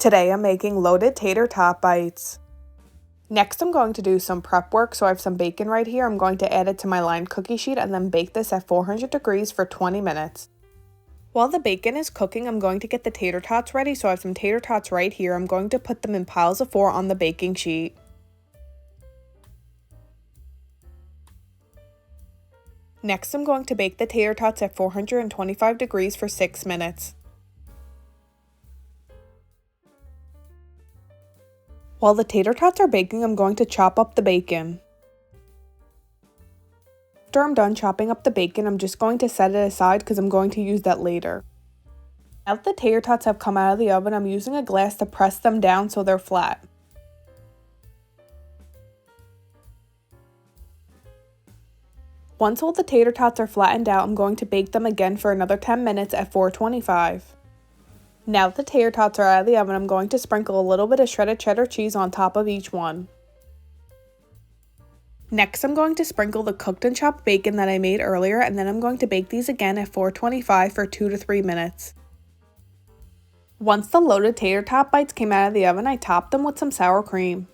Today I'm making loaded tater tot bites. Next I'm going to do some prep work, so I have some bacon right here. I'm going to add it to my lined cookie sheet and then bake this at 400 degrees for 20 minutes. While the bacon is cooking, I'm going to get the tater tots ready, so I have some tater tots right here. I'm going to put them in piles of 4 on the baking sheet. Next I'm going to bake the tater tots at 425 degrees for 6 minutes. While the tater tots are baking, I'm going to chop up the bacon. After I'm done chopping up the bacon, I'm just going to set it aside because I'm going to use that later. Now that the tater tots have come out of the oven, I'm using a glass to press them down so they're flat. Once all the tater tots are flattened out, I'm going to bake them again for another 10 minutes at 425. Now that the tater tots are out of the oven, I'm going to sprinkle a little bit of shredded cheddar cheese on top of each one. Next, I'm going to sprinkle the cooked and chopped bacon that I made earlier, and then I'm going to bake these again at 425 for 2 to 3 minutes. Once the loaded tater tot bites came out of the oven, I topped them with some sour cream.